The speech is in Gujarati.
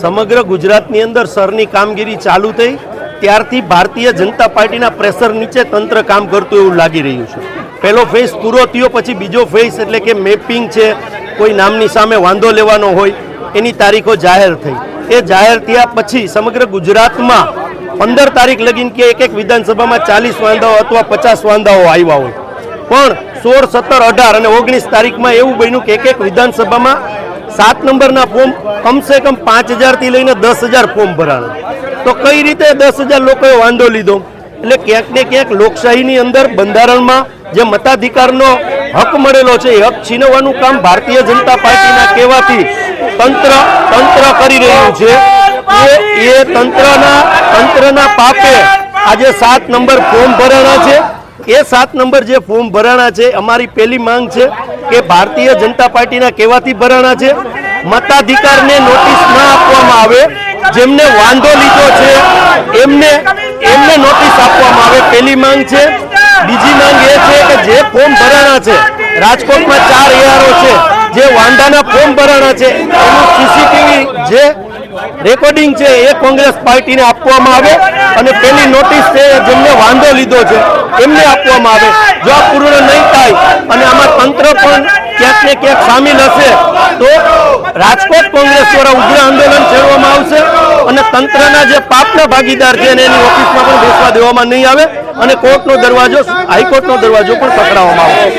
સમગ્ર ગુજરાતની અંદર સરની કામગીરી ચાલુ થઈ ત્યારથી ભારતીય જનતા પાર્ટીના પ્રેશર નીચે તંત્ર કામ કરતું એવું લાગી રહ્યું છે। પહેલો ફેઝ પૂરો થયો, પછી બીજો ફેઝ એટલે કે મેપિંગ છે, કોઈ નામની સામે વાંધો લેવાનો હોય એની તારીખો જાહેર થઈ। એ જાહેર થયા પછી સમગ્ર ગુજરાતમાં 15 તારીખ લગીન કે એક વિધાનસભામાં 40 વાંધાઓ અથવા 50 વાંધાઓ આવ્યા હોય, પણ 16, 17, 18 અને 19 તારીખમાં એવું બન્યું કે એક વિધાનસભામાં 7 નંબરના ફોર્મ કમસે કમ 5000 થી લઈને 10,000 ફોર્મ ભરાણા। તો કઈ રીતે 10,000 લોકોએ વાંધો લીધો? એટલે ક્યાંક ને ક્યાંક લોકશાહીની અંદર બંધારણમાં જે મતાધિકારનો હક મળેલો છે એ હક છીનવવાનું કામ ભારતીય જનતા પાર્ટીના કહેવાથી તંત્ર કરી રહ્યું છે। એ તંત્રના પાપે આજે 7 નંબર ફોર્મ ભરાણા છે। એ 7 નંબર જે ફોર્મ ભરાણા છે, અમારી પહેલી માંગ છે કે ભારતીય જનતા પાર્ટીના કહેવાથી ભરાણા છે, મતાધિકારને નોટિસ ના આપવામાં આવે, જેમને વાંધો લીધો છે એમને નોટિસ આપવામાં આવે, પહેલી માંગ છે। બીજી માંગ એ છે કે જે ફોર્મ ભરાણા છે, રાજકોટમાં 4 એઆરઓ છે જે વાંધાના ફોર્મ ભરાણા છે, એનું સીસીટીવી જે રેકોર્ડિંગ છે એ કોંગ્રેસ પાર્ટીને આપવામાં આવે અને પેલી નોટિસ છે જેમને વાંધો લીધો છે એમને આપવામાં આવે। જો આ પૂર્ણ નહીં થાય અને આમાં તંત્ર પણ ક્યાંક ને ક્યાંક સામેલ હશે તો રાજકોટ કોંગ્રેસ દ્વારા ઉગ્ર આંદોલન છેડવામાં આવશે અને તંત્રના જે પાપના ભાગીદાર છે એને એની ઓફિસમાં પણ બેસવા દેવામાં નહીં આવે અને કોર્ટનો દરવાજો, હાઈકોર્ટનો દરવાજો પણ ખખડાવવામાં આવશે।